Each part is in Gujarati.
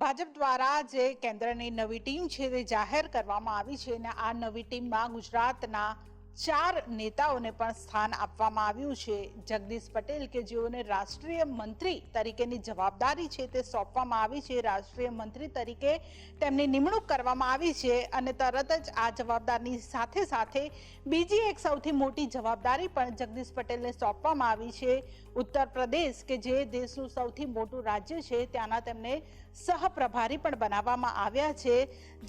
ભાજપ દ્વારા જે કેન્દ્રની નવી ટીમ છે તે જાહેર કરવામાં આવી છે અને આ નવી ટીમમાં ગુજરાતના 4 નેતાઓને પણ સ્થાન આપવામાં આવ્યું છે. જગદીશ પટેલ કે જેઓને રાષ્ટ્રીય મંત્રી તરીકેની જવાબદારી છે તે સોંપવામાં આવી છે. રાષ્ટ્રીય મંત્રી તરીકે તેમની નિમણૂક કરવામાં આવી છે અને તરત જ આ જવાબદારીની સાથે સાથે બીજી એક સૌથી મોટી જવાબદારી પણ જગદીશ પટેલને સોંપવામાં આવી છે. ઉત્તર પ્રદેશ કે જે દેશનું સૌથી મોટું રાજ્ય છે ત્યાંના તેમને સહપ્રભારી પણ બનાવવામાં આવ્યા છે.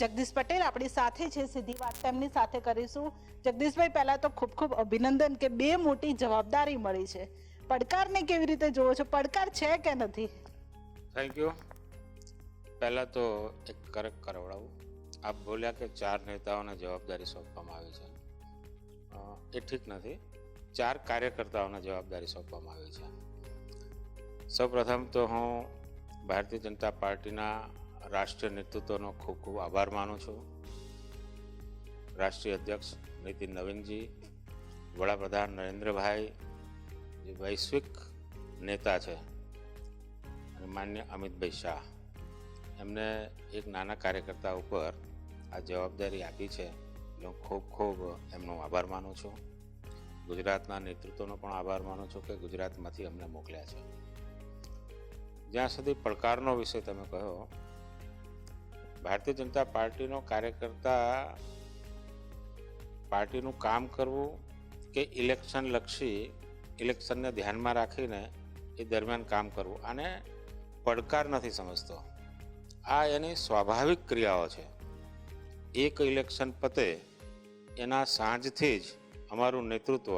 જગદીશ પટેલ આપણી સાથે છે, સીધી વાત તેમની સાથે કરીશું. જગદીશભાઈ, પહેલા તો ખૂબ ખૂબ અભિનંદન કે 2 મોટી જવાબદારી મળી છે. પડકારને કેવી રીતે જોવો છો? પડકાર છે કે નથી? Thank you. પહેલા તો એક કરેક્ટ કરાવડાવું. આપ બોલ્યા કે 4 નેતાઓને જવાબદારી સોંપવામાં આવી છે. એ ઠીક નથી. 4 કાર્યકર્તાઓને જવાબદારી સોંપવામાં આવી છે. સૌપ્રથમ તો હું ભારતીય જનતા પાર્ટીના રાષ્ટ્રીય નેતૃત્વનો ખૂબ ખૂબ આભાર માનું છું. રાષ્ટ્રીય અધ્યક્ષ નીતિન નવીનજી, વડાપ્રધાન નરેન્દ્રભાઈ, જે વૈશ્વિક નેતા છે, અને માન્ય અમિતભાઈ શાહ, એમને એક નાના કાર્યકર્તા ઉપર આ જવાબદારી આપી છે. હું ખૂબ ખૂબ એમનો આભાર માનું છું. ગુજરાતના નેતૃત્વનો પણ આભાર માનું છું કે ગુજરાતમાંથી અમને મોકલ્યા છે. જ્યાં સુધી પડકારનો વિષય તમે કહ્યો, ભારતીય જનતા પાર્ટીનો કાર્યકર્તા પાર્ટીનું કામ કરવું કે ઇલેક્શનને ધ્યાનમાં રાખીને એ દરમિયાન કામ કરવું, આને પડકાર નથી સમજતો. આ એની સ્વાભાવિક ક્રિયાઓ છે. એક ઇલેક્શન પતે એના સાંજથી જ અમારું નેતૃત્વ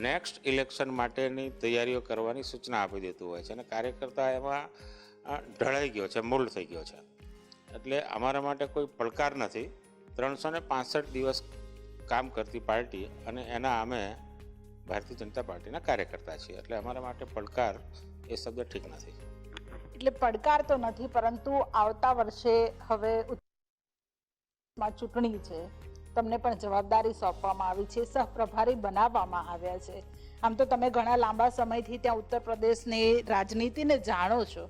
નેક્સ્ટ ઇલેક્શન માટેની તૈયારીઓ કરવાની સૂચના આપી દેતું હોય છે અને કાર્યકર્તા એમાં ઢળાઈ ગયો છે, મોલ્ડ થઈ ગયો છે. એટલે અમારા માટે કોઈ પડકાર નથી. 365 દિવસ કામ કરતી પાર્ટી અને એના અમે ભારતીય જનતા પાર્ટીના કાર્યકર્તા છીએ. એટલે અમારા માટે પડકાર એ શબ્દ ઠીક નથી. એટલે પડકાર તો નથી, પરંતુ આવતા વર્ષે હવે ચૂંટણી છે, તમને પણ જવાબદારી સોંપવામાં આવી છે, સહપ્રભારી બનાવવામાં આવ્યા છે. આમ તો તમે ઘણા લાંબા સમયથી ત્યાં ઉત્તર પ્રદેશની રાજનીતિને જાણો છો.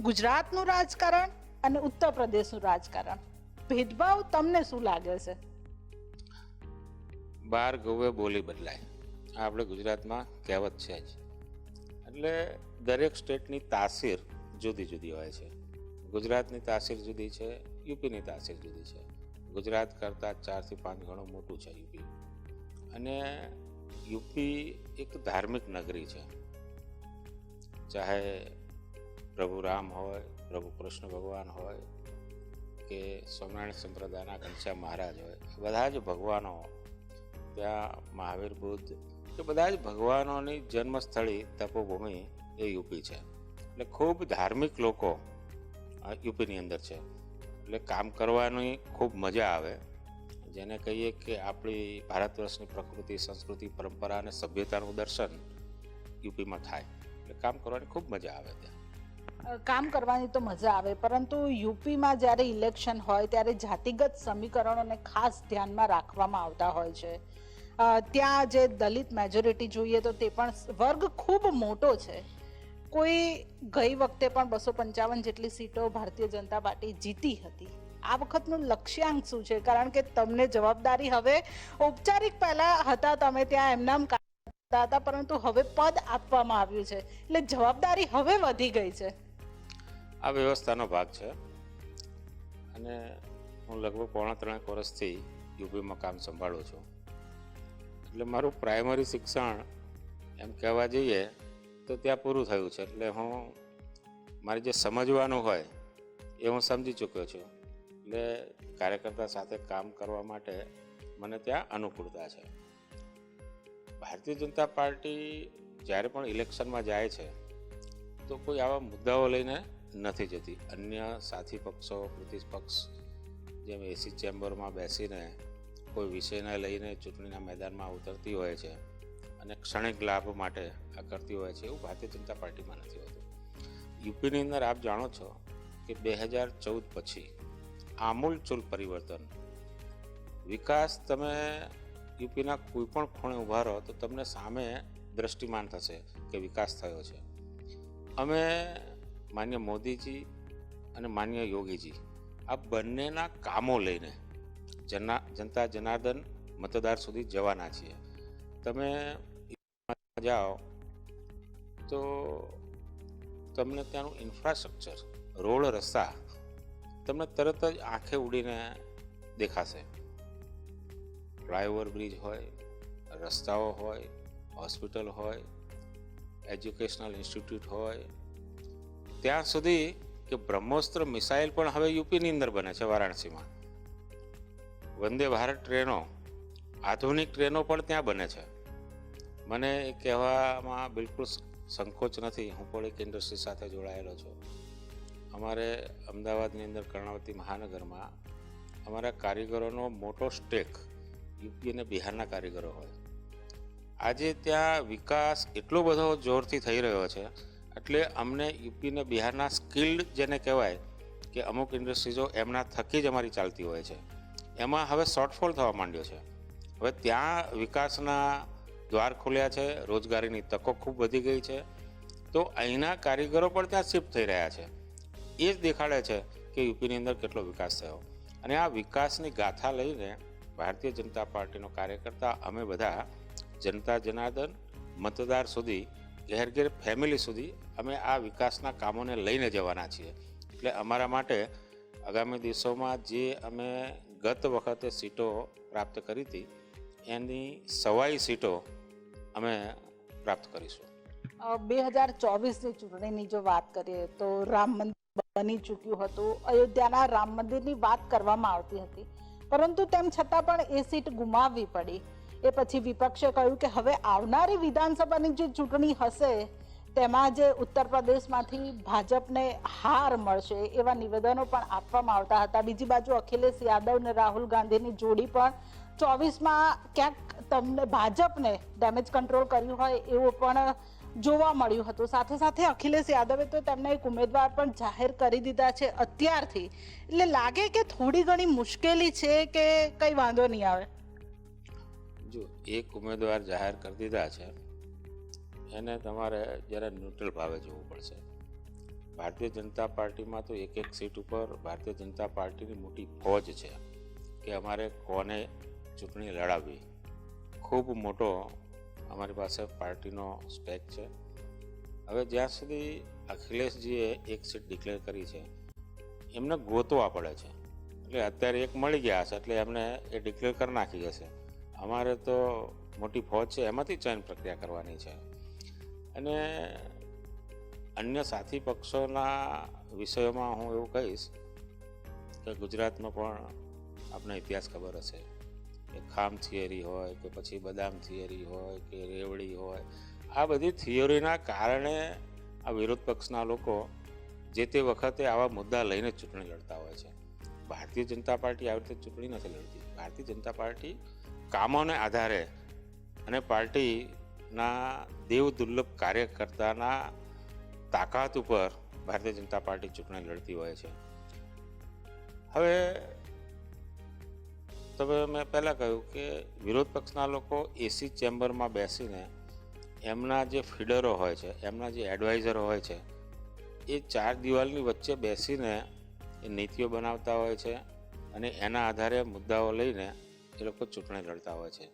ગુજરાતનું રાજકારણ અને ઉત્તર પ્રદેશનું રાજકારણ, ભેદભાવ તમને શું લાગે છે? 12 ગૌએ બોલી બદલાય, આ આપણે ગુજરાતમાં કહેવત છે જ. એટલે દરેક સ્ટેટની તાસીર જુદી જુદી હોય છે. ગુજરાતની તાસીર જુદી છે, યુપીની તાસીર જુદી છે. ગુજરાત કરતાં 4 થી 5 ગણું મોટું છે યુપી. અને યુપી એક ધાર્મિક નગરી છે. ચાહે પ્રભુ રામ હોય, પ્રભુ કૃષ્ણ ભગવાન હોય કે સ્વામિનારાયણ સંપ્રદાયના ઘનશ્યામ મહારાજ હોય, બધા જ ભગવાનો ત્યાં, મહાવીર બુદ્ધ, એ બધા જ ભગવાનોની જન્મસ્થળી તપોભૂમિ એ યુપી છે. એટલે ખૂબ ધાર્મિક લોકો યુપીની અંદર છે. એટલે કામ કરવાની ખૂબ મજા આવે. જેને કહીએ કે આપણી ભારત વર્ષની પ્રકૃતિ, સંસ્કૃતિ, પરંપરા અને સભ્યતાનું દર્શન યુપીમાં થાય. એટલે કામ કરવાની ખૂબ મજા આવે. ત્યાં કામ કરવાની તો મજા આવે, પરંતુ યુપીમાં જ્યારે ઇલેક્શન હોય ત્યારે જાતિગત સમીકરણોને ખાસ ધ્યાનમાં રાખવામાં આવતા હોય છે. ત્યાં જે દલિત મેજોરિટી જોઈએ તો તે પણ વર્ગ ખૂબ મોટો છે. કોઈ ગઈ વખતે પણ 255 જેટલી સીટો ભારતીય જનતા પાર્ટી જીતી હતી. આ વખતનું લક્ષ્યાંક શું છે? કારણ કે તમને જવાબદારી હવે ઔપચારિક પહેલા હતા, તમે ત્યાં એમનામ કરતા હતા, પરંતુ હવે પદ આપવામાં આવ્યું છે, એટલે જવાબદારી હવે વધી ગઈ છે. આ વ્યવસ્થાનો ભાગ છે. અને હું લગભગ 3.5 વર્ષથી યુપીમાં કામ સંભાળું છું. એટલે મારું પ્રાઇમરી શિક્ષણ એમ કહેવા જઈએ તો ત્યાં પૂરું થયું છે. એટલે હું મારે જે સમજવાનું હોય એ હું સમજી ચૂક્યો છું. એટલે કાર્યકર્તા સાથે કામ કરવા માટે મને ત્યાં અનુકૂળતા છે. ભારતીય જનતા પાર્ટી જ્યારે પણ ઇલેક્શનમાં જાય છે તો કોઈ આવા મુદ્દાઓ લઈને નથી જતી. અન્ય સાથી પક્ષો, પ્રતિપક્ષ જેમ એસી ચેમ્બરમાં બેસીને કોઈ વિષયને લઈને ચૂંટણીના મેદાનમાં ઉતરતી હોય છે અને ક્ષણિક લાભ માટે આ કરતી હોય છે, એવું ભારતીય જનતા પાર્ટીમાં નથી હોતું. યુપીની અંદર આપ જાણો છો કે 2014 પછી આમૂલચૂલ પરિવર્તન, વિકાસ, તમે યુપીના કોઈ પણ ખૂણે ઊભા રહો તો તમને સામે દ્રષ્ટિમાન થશે કે વિકાસ થયો છે. અમે માન્ય મોદીજી અને માન્ય યોગીજી આ બંનેના કામો લઈને જનતા જનાર્દન મતદાર સુધી જવાના છીએ. તમે જાઓ તો તમને ત્યાંનું ઇન્ફ્રાસ્ટ્રક્ચર, રોડ રસ્તા તમને તરત જ આંખે ઉડીને દેખાશે. ફ્લાયઓવર બ્રિજ હોય, રસ્તાઓ હોય, હોસ્પિટલ હોય, એજ્યુકેશનલ ઇન્સ્ટિટ્યૂટ હોય, ત્યાં સુધી કે બ્રહ્મોસ્ત્ર મિસાઇલ પણ હવે યુપીની અંદર બને છે. વારાણસીમાં વંદે ભારત ટ્રેનો, આધુનિક ટ્રેનો પણ ત્યાં બને છે. મને એ કહેવામાં બિલકુલ સંકોચ નથી. હું પણ એક ઇન્ડસ્ટ્રી સાથે જોડાયેલો છું. અમારે અમદાવાદની અંદર કર્ણાવતી મહાનગરમાં અમારા કારીગરોનો મોટો સ્ટેક યુપી અને બિહારના કારીગરો હોય. આજે ત્યાં વિકાસ એટલો બધો જોરથી થઈ રહ્યો છે એટલે અમને યુપી અને બિહારના સ્કિલ્ડ જેને કહેવાય કે અમુક ઇન્ડસ્ટ્રીઝો એમના થકી જ અમારી ચાલતી હોય છે, એમાં હવે શોર્ટફોલ થવા માંડ્યો છે. હવે ત્યાં વિકાસના દ્વાર ખોલ્યા છે, રોજગારીની તકો ખૂબ વધી ગઈ છે. તો અહીંના કારીગરો પણ ત્યાં શિફ્ટ થઈ રહ્યા છે. એ જ દેખાડે છે કે યુપીની અંદર કેટલો વિકાસ થયો. અને આ વિકાસની ગાથા લઈને ભારતીય જનતા પાર્ટીનો કાર્યકર્તા અમે બધા જનતા જનાર્દન મતદાર સુધી, ઘેર ઘેર ફેમિલી સુધી અમે આ વિકાસના કામોને લઈને જવાના છીએ. એટલે અમારા માટે આગામી દિવસોમાં જે અમે ગત વખતે સીટો પ્રાપ્ત કરી હતી એની સવાઈ સીટો અમે પ્રાપ્ત કરીશું. 2024ની ચૂંટણીની જો વાત કરીએ તો રામ મંદિર બની ચૂક્યું હતું. અયોધ્યાના રામ મંદિરની વાત કરવામાં આવતી હતી, પરંતુ તેમ છતાં પણ એ સીટ ગુમાવવી પડી. એ પછી વિપક્ષે કહ્યું કે હવે આવનારી વિધાનસભાની જે ચૂંટણી હશે તેમાં જે ઉત્તર પ્રદેશમાંથી ભાજપને હાર મળશે એવા નિવેદનો પણ આપવામાં આવતા હતા. બીજી બાજુ અખિલેશ યાદવ અને રાહુલ ગાંધીની જોડી પણ 24માં ક્યાંક તમને ભાજપને ડેમેજ કંટ્રોલ કર્યું હોય એવું પણ જોવા મળ્યું હતું. સાથે સાથે અખિલેશ યાદવે તો તેમને એક ઉમેદવાર પણ જાહેર કરી દીધા છે અત્યારથી. એટલે લાગે કે થોડી ઘણી મુશ્કેલી છે કે કંઈ વાંધો નહીં આવે? જો એક ઉમેદવાર જાહેર કરી દીધા છે એને તમારે જરા ન્યુટ્રલ ભાવે જોવું પડશે. ભારતીય જનતા પાર્ટીમાં તો એક સીટ ઉપર ભારતીય જનતા પાર્ટીની મોટી ફોજ છે કે અમારે કોને ચૂંટણી લડાવવી. ખૂબ મોટો અમારી પાસે પાર્ટીનો સ્ટેક છે. હવે જ્યાં સુધી અખિલેશજીએ એક સીટ ડિક્લેર કરી છે એમને ગોતવા પડે છે. એટલે અત્યારે એક મળી ગયા છે એટલે એમને એ ડિક્લેર કરી નાખી જશે. અમારે તો મોટી ફોજ છે, એમાંથી ચયન પ્રક્રિયા કરવાની છે. અને અન્ય સાથી પક્ષોના વિષયોમાં હું એવું કહીશ કે ગુજરાતમાં પણ આપણે ઇતિહાસ ખબર હશે કે ખામ થિયરી હોય કે પછી બદામ થિયરી હોય કે રેવડી હોય, આ બધી થિયરીના કારણે આ વિરોધ પક્ષના લોકો જે તે વખતે આવા મુદ્દા લઈને ચૂંટણી લડતા હોય છે. ભારતીય જનતા પાર્ટી આવી રીતે ચૂંટણી નથી લડતી. ભારતીય જનતા પાર્ટી કામોને આધારે અને પાર્ટીના દેવ દુર્લભ કાર્યકર્તાના તાકાત ઉપર ભારતીય જનતા પાર્ટી ચૂંટણી લડતી હોય છે. હવે તમે મેં પહેલાં કહ્યું કે વિરોધ પક્ષના લોકો એસી ચેમ્બરમાં બેસીને એમના જે ફીડરો હોય છે, એમના જે એડવાઇઝરો હોય છે, એ ચાર દિવાલની વચ્ચે બેસીને એ નીતિઓ બનાવતા હોય છે અને એના આધારે મુદ્દાઓ લઈને એ લોકો ચૂંટણી લડતા હોય છે.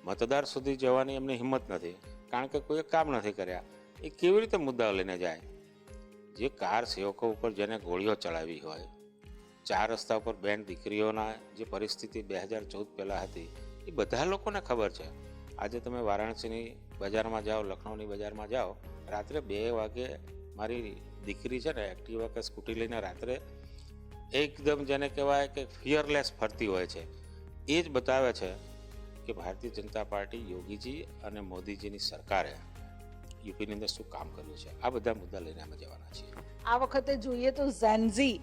મતદાર સુધી જવાની એમની હિંમત નથી, કારણ કે કોઈએ કામ નથી કર્યા. એ કેવી રીતે મુદ્દાઓ લઈને જાય? જે કાર સેવકો ઉપર જેને ગોળીઓ ચડાવી હોય, 4 રસ્તા ઉપર બેન દીકરીઓના જે પરિસ્થિતિ 2014 પહેલાં હતી એ બધા લોકોને ખબર છે. આજે તમે વારાણસીની બજારમાં જાઓ, લખનૌની બજારમાં જાઓ, રાત્રે 2 વાગે મારી દીકરી છે ને એક્ટિવા કે સ્કૂટી લઈને રાત્રે એકદમ જેને કહેવાય કે ફિયરલેસ ફરતી હોય છે. એ જ બતાવે છે કે ભારતીય જનતા પાર્ટી, યોગીજી અને મોદીજીની સરકારે યુપીની અંદર શું કામ કર્યું છે. આ બધા મુદ્દા લઈને અમે જવાના છીએ. આ વખતે જોઈએ તો ઝેનઝી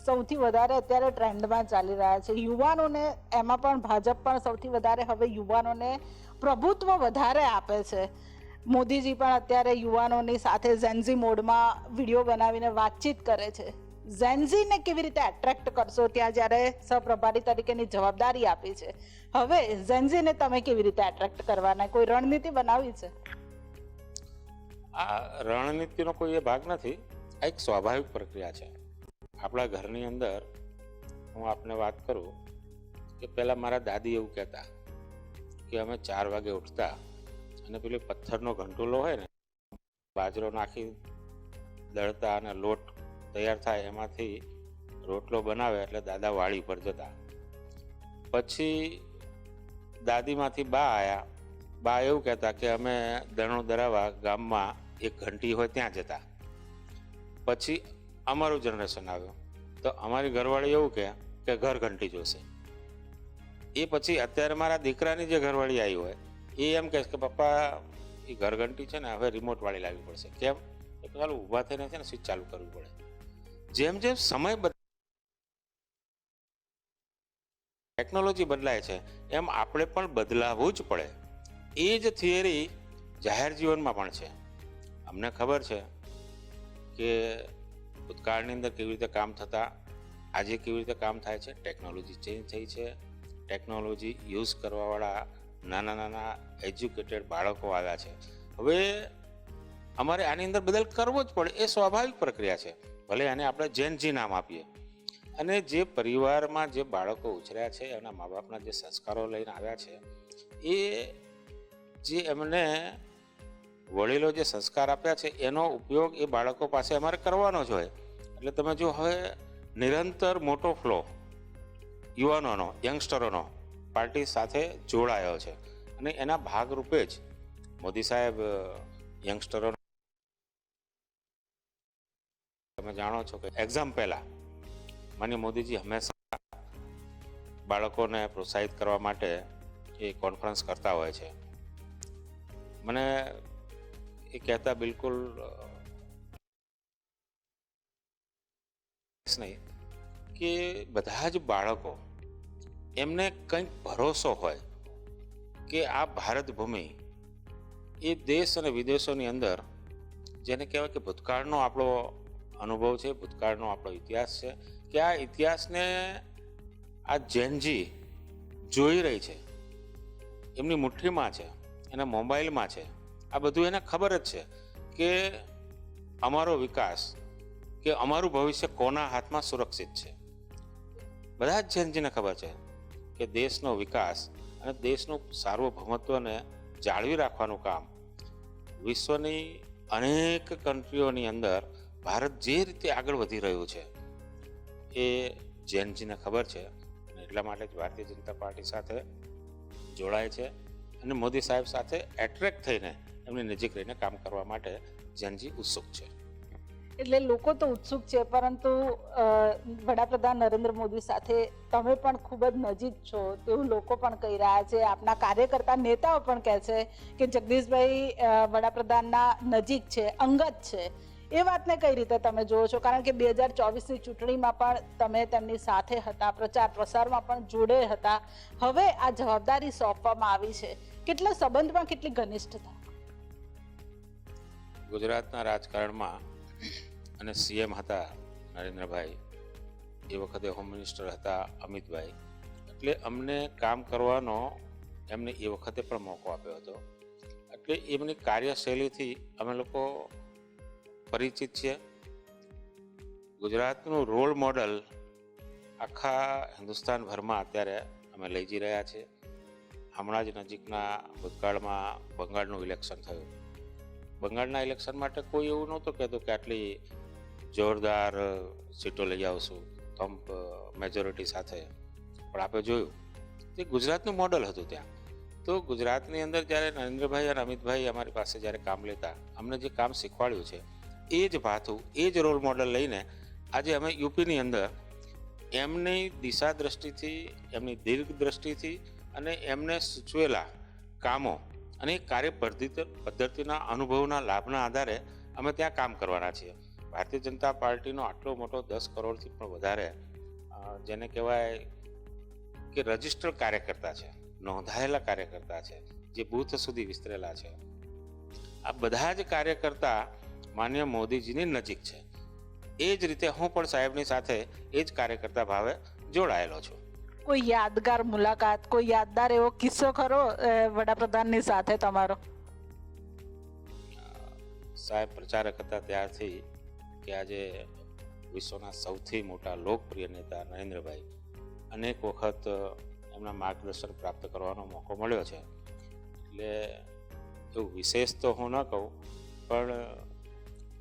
સૌથી વધારે અત્યારે ટ્રેન્ડમાં ચાલી રહ્યા છે. યુવાનોને એમાં પણ ભાજપ પણ સૌથી વધારે હવે યુવાનોને પ્રભુત્વ વધારે આપે છે. મોદીજી પણ અત્યારે યુવાનોની સાથે ઝેનઝી મોડમાં વિડીયો બનાવીને વાતચીત કરે છે. ઝેનઝીને કેવી રીતે એટ્રેક્ટ કરશો ત્યાં જ્યારે સહપ્રભારી તરીકેની જવાબદારી આપી છે, હવે ઝેનઝીને તમે કેવી રીતે એટ્રેક્ટ કરવાના, કોઈ રણનીતિ બનાવી છે? આ રણનીતિનો કોઈ એ ભાગ નથી. આ એક સ્વાભાવિક પ્રક્રિયા છે. આપણા ઘરની અંદર હું આપને વાત કરું કે પહેલાં મારા દાદી એવું કહેતા કે અમે 4 વાગે ઉઠતા અને પેલી પથ્થરનો ઘંટોલો હોય ને, બાજરો નાખી દળતા અને લોટ તૈયાર થાય એમાંથી રોટલો બનાવે એટલે દાદા વાડી પર જતા. પછી દાદીમાંથી બા આવ્યા. બા એવું કહેતા કે અમે દણો દરાવા ગામમાં એક ઘંટી હોય ત્યાં જતા. પછી અમારું જનરેશન આવ્યું તો અમારી ઘરવાળી એવું કે ઘર ઘંટી જોશે. એ પછી અત્યારે મારા દીકરાની જે ઘરવાળી આવી હોય એ એમ કહે કે પપ્પા એ ઘર ઘંટી છે ને હવે રિમોટ વાળી લાવવી પડશે. કેમ? એ ચાલો ઊભા થઈને છે ને સ્વિચ ચાલુ કરવી પડે. જેમ જેમ સમય ટેકનોલોજી બદલાય છે એમ આપણે પણ બદલાવવું જ પડે. એ જ થિયરી જાહેર જીવનમાં પણ છે. અમને ખબર છે કે ભૂતકાળની અંદર કેવી રીતે કામ થતા, આજે કેવી રીતે કામ થાય છે. ટેકનોલોજી ચેન્જ થઈ છે. ટેકનોલોજી યુઝ કરવાવાળા નાના નાના એજ્યુકેટેડ બાળકો આવ્યા છે. હવે અમારે આની અંદર બદલ કરવો જ પડે, એ સ્વાભાવિક પ્રક્રિયા છે. ભલે આને આપણે જેનજી નામ આપીએ. અને જે પરિવારમાં જે બાળકો ઉછર્યા છે એના મા બાપના જે સંસ્કારો લઈને આવ્યા છે એ જે એમને વડીલો જે સંસ્કાર આપ્યા છે એનો ઉપયોગ એ બાળકો પાસે અમારે કરવાનો જ હોય. એટલે તમે જો હવે નિરંતર મોટો ફ્લો યુવાનોનો, યંગસ્ટરોનો પાર્ટી સાથે જોડાયો છે અને એના ભાગરૂપે જ મોદી સાહેબ યંગસ્ટરો, તમે જાણો છો કે એક્ઝામ પહેલા માનનીય મોદીજી હંમેશા બાળકોને પ્રોત્સાહિત કરવા માટે એ કોન્ફરન્સ કરતા હોય છે. મને એ કહેતા બિલકુલ નહીં કે બધા જ બાળકો એમને કંઈક ભરોસો હોય કે આ ભારત ભૂમિ એ દેશ અને વિદેશોની અંદર જેને કહેવાય કે ભૂતકાળનો આપણો અનુભવ છે, ભૂતકાળનો આપણો ઇતિહાસ છે, કે આ ઇતિહાસને આ જેનજી જોઈ રહી છે, એમની મુઠ્ઠીમાં છે, એના મોબાઈલમાં છે. આ બધું એને ખબર જ છે કે અમારો વિકાસ કે અમારું ભવિષ્ય કોના હાથમાં સુરક્ષિત છે. બધા જ જેનજીને ખબર છે કે દેશનો વિકાસ અને દેશનું સાર્વભૌમત્વને જાળવી રાખવાનું કામ વિશ્વની અનેક કન્ટ્રીઓની અંદર ભારત જે રીતે આગળ વધી રહ્યું છે એ જેનજીને ખબર છે. અને એટલા માટે જ ભારતીય જનતા પાર્ટી સાથે જોડાય છે અને મોદી સાહેબ સાથે એટ્રેક્ટ થઈને એમની નજીક રહીને કામ કરવા માટે જેનજી ઉત્સુક છે. એટલે લોકો તો ઉત્સુક છે, પરંતુ વડાપ્રધાન નરેન્દ્ર મોદી સાથે તમે પણ ખૂબ જ નજીક છો તેવું લોકો પણ કહી રહ્યા છે. આપના કાર્યકર્તા નેતાઓ પણ કહે છે કે જગદીશભાઈ વડાપ્રધાનના નજીક છે, અંગત છે. એ વાતને કઈ રીતે તમે જોવો છો? કારણ કે 2024ની ચૂંટણીમાં પણ તમે તેમની સાથે હતા, પ્રચાર પ્રસારમાં પણ જોડે હતા. હવે આ જવાબદારી સોંપવામાં આવી છે, કેટલા સંબંધમાં કેટલી ઘનિષ્ઠતા? ગુજરાતના રાજકારણમાં અને સીએમ હતા નરેન્દ્રભાઈ, એ વખતે હોમ મિનિસ્ટર હતા અમિતભાઈ, એટલે અમને કામ કરવાનો એમને એ વખતે પણ મોકો આપ્યો હતો. એટલે એમની કાર્યશૈલીથી અમે લોકો પરિચિત છીએ. ગુજરાતનું રોલ મોડલ આખા હિન્દુસ્તાનભરમાં અત્યારે અમે લઈ જઈ રહ્યા છીએ. હમણાં જ નજીકના ભૂતકાળમાં બંગાળનું ઇલેક્શન થયું. બંગાળના ઇલેક્શન માટે કોઈ એવું નહોતું કહેતું કે આટલી જોરદાર સીટો લઈ આવશું થમ્પ મેજોરિટી સાથે, પણ આપણે જોયું તે ગુજરાતનું મોડલ હતું ત્યાં. તો ગુજરાતની અંદર જ્યારે નરેન્દ્રભાઈ અને અમિતભાઈ અમારી પાસે જ્યારે કામ લેતા, અમને જે કામ શીખવાડ્યું છે એ જ ભાથું, એ જ રોલ મોડલ લઈને આજે અમે યુપીની અંદર એમની દિશા દ્રષ્ટિથી, એમની દીર્ઘ દ્રષ્ટિથી અને એમને સૂચવેલા કામો અને કાર્ય પદ્ધતિના અનુભવના લાભના આધારે અમે ત્યાં કામ કરવાના છીએ. ભારતીય જનતા પાર્ટીનો આટલો મોટો 10 કરોડથી પણ વધારે જેને કહેવાય કે રજિસ્ટર્ડ કાર્યકર્તા છે, નોંધાયેલા કાર્યકર્તા છે, જે બૂથ સુધી વિસ્તરેલા છે. આ બધા જ કાર્યકર્તા માનનીય મોદીજીની નજીક છે. એ જ રીતે હું પણ સાહેબની સાથે એ જ કાર્યકર્તા ભાવે જોડાયેલો છું. કોઈ યાદગાર મુલાકાત, કોઈ યાદગાર એવો કિસ્સો ખરો વડાપ્રધાનની સાથે તમારો? સાહેબ પ્રચારક હતા ત્યારથી કે આજે વિશ્વના સૌથી મોટા લોકપ્રિય નેતા નરેન્દ્રભાઈ, અનેક વખત એમના માર્ગદર્શન પ્રાપ્ત કરવાનો મોકો મળ્યો છે. એટલે એવું વિશેષ તો હું ન કહું, પણ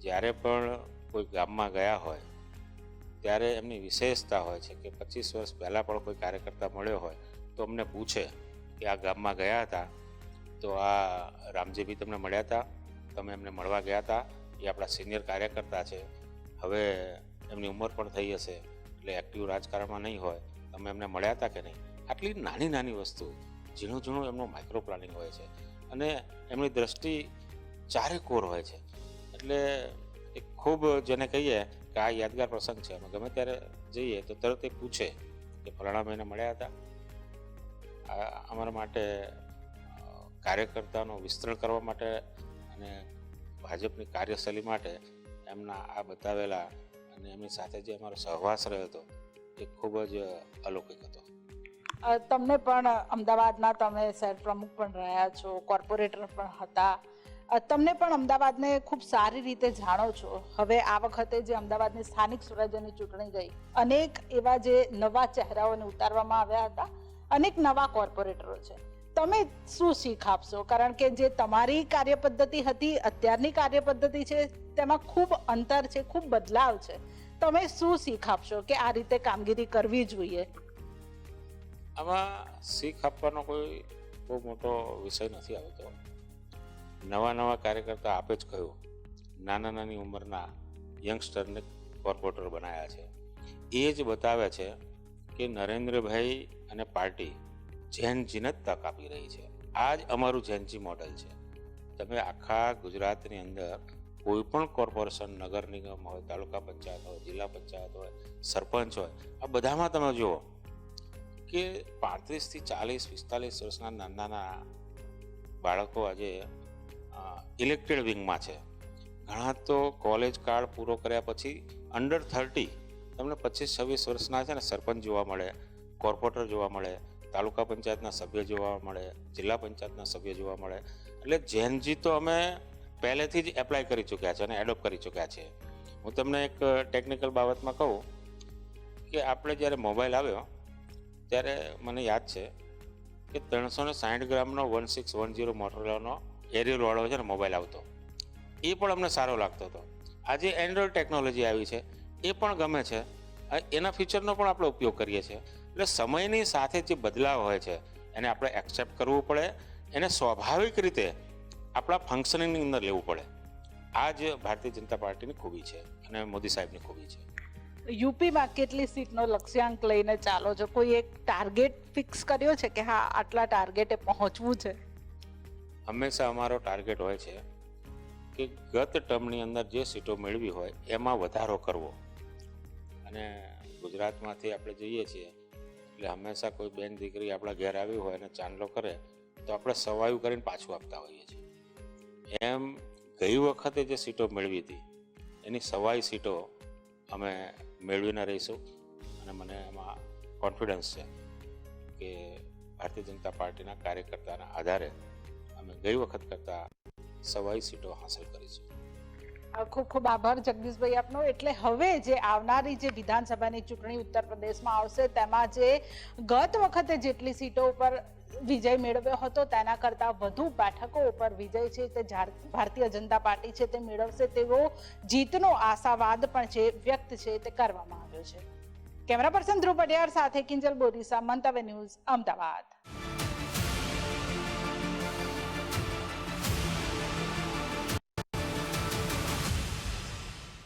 જ્યારે પણ કોઈ ગામમાં ગયા હોય ત્યારે એમની વિશેષતા હોય છે કે 25 વર્ષ પહેલાં પણ કોઈ કાર્યકર્તા મળ્યો હોય તો અમને પૂછે કે આ ગામમાં ગયા હતા તો આ રામજીભાઈ તમને મળ્યા હતા, તમે એમને મળવા ગયા હતા, એ આપણા સિનિયર કાર્યકર્તા છે, હવે એમની ઉંમર પણ થઈ હશે એટલે એક્ટિવ રાજકારણમાં નહીં હોય, તમે એમને મળ્યા હતા કે નહીં. આટલી નાની નાની વસ્તુ, ઝીણું ઝીણું એમનું માઇક્રો પ્લાનિંગ હોય છે અને એમની દ્રષ્ટિ ચારેકોર હોય છે. એટલે એ ખૂબ, જેને કહીએ કે આ યાદગાર પ્રસંગ છે. અમે ગમે ત્યારે જઈએ તો તરત એ પૂછે કે ફલાણા મહિને મળ્યા હતા. અમારા માટે કાર્યકર્તાનું વિસ્તરણ કરવા માટે અને ભાજપની કાર્યશૈલી માટે એમના આ બતાવેલા અને એમની સાથે જે અમારો સહવાસ રહ્યો હતો એ ખૂબ જ અલૌકિક હતો. તમને પણ અમદાવાદના તમે શહેર પ્રમુખ પણ રહ્યા છો, કોર્પોરેટર પણ હતા, તમને પણ અમદાવાદને ખૂબ સારી રીતે જાણો છો. હવે આ વખતે જે અમદાવાદની સ્થાનિક સ્વરાજ્યની ચૂંટણી ગઈ, અનેક એવા જે નવા ચહેરાઓને ઉતારવામાં આવ્યા હતા, અનેક નવા કોર્પોરેટરો છે. તમે શું શીખ આપશો? કારણ કે જે તમારી કાર્યપદ્ધતિ હતી, અત્યારની કાર્યપદ્ધતિ છે, તેમાં ખૂબ અંતર છે, ખૂબ બદલાવ છે. તમે શું શીખ આપશો કે આ રીતે કામગીરી કરવી જોઈએ? આમાં શીખ આપવાનો કોઈ બહુ મોટો વિષય નથી આવતો. નવા કાર્યકર્તા આપે જ કહ્યું, નાની ઉંમરના યંગસ્ટરને કોર્પોરેટર બનાવ્યા છે. એ જ બતાવે છે કે નરેન્દ્રભાઈ અને પાર્ટી જેનજીને જ તક આપી રહી છે. આ જ અમારું જેનજી મોડેલ છે. તમે આખા ગુજરાતની અંદર કોઈ પણ કોર્પોરેશન, નગર નિગમ હોય, તાલુકા પંચાયત હોય, જિલ્લા પંચાયત હોય, સરપંચ હોય, આ બધામાં તમે જુઓ કે 35 થી 40, 45 વર્ષના નાના બાળકો આજે ઇલેક્ટેડ વિંગમાં છે. ઘણા તો કોલેજ કાળ પૂરો કર્યા પછી અંડર 30 તમને 25-26 વર્ષના છે ને સરપંચ જોવા મળે, કોર્પોરેટર જોવા મળે, તાલુકા પંચાયતના સભ્ય જોવા મળે, જિલ્લા પંચાયતના સભ્ય જોવા મળે. એટલે જેનજી તો અમે પહેલેથી જ એપ્લાય કરી ચૂક્યા છે અને એડોપ્ટ કરી ચૂક્યા છે. હું તમને એક ટેકનિકલ બાબતમાં કહું કે આપણે જ્યારે મોબાઈલ આવ્યો ત્યારે મને યાદ છે કે 360 ગ્રામનો 1610 મોટોરોલાનો એરિયલ વાળો છે ને મોબાઈલ આવતો, એ પણ અમને સારો લાગતો હતો. આજે એન્ડ્રોઈડ ટેકનોલોજી આવી છે, એ પણ ગમે છે, એના ફીચરનો પણ આપણે ઉપયોગ કરીએ છીએ. એટલે સમયની સાથે જે બદલાવ હોય છે એને આપણે એક્સેપ્ટ કરવું પડે, એને સ્વાભાવિક રીતે આપણા ફંક્શનિંગની અંદર લેવું પડે. આ જ ભારતીય જનતા પાર્ટીની ખૂબી છે અને મોદી સાહેબની ખૂબી છે. યુપીમાં કેટલી સીટનો લક્ષ્યાંક લઈને ચાલો છો? કોઈ એક ટાર્ગેટ ફિક્સ કર્યો છે કે હા આટલા ટાર્ગેટે પહોંચવું છે? હંમેશા અમારો ટાર્ગેટ હોય છે કે ગત ટર્મની અંદર જે સીટો મેળવી હોય એમાં વધારો કરવો. અને ગુજરાતમાંથી આપણે જઈએ છીએ એટલે હંમેશા કોઈ બેન દીકરી આપણા ઘેર આવી હોય અને ચાંદલો કરે તો આપણે સવાયું કરીને પાછું આપતા હોઈએ છીએ. એમ ગઈ વખતે જે સીટો મેળવી હતી એની સવાઈ સીટો અમે મેળવીને રહીશું. અને મને એમાં કોન્ફિડન્સ છે કે ભારતીય જનતા પાર્ટીના કાર્યકર્તાના આધારે અમે ગઈ વખત કરતાં સવાઈ સીટો હાંસલ કરીશું. ખૂબ ખૂબ આભાર જગદીશભાઈ આપનો. એટલે હવે જે આવનારી જે વિધાનસભાની ચૂંટણી ઉત્તર પ્રદેશમાં આવશે તેમાં જે ગત વખતે જેટલી સીટો ઉપર વિજય મેળવ્યો હતો તેના કરતાં વધુ બેઠકો ઉપર વિજય છે તે ભારતીય જનતા પાર્ટી છે તે મેળવશે તેવો જીતનો આશાવાદ પણ છે વ્યક્ત છે તે કરવામાં આવ્યો છે. કેમેરા પર્સન ધ્રુવ પડિયાર સાથે કિંજલ બોરીસા, મંતવ્ય ન્યૂઝ, અમદાવાદ.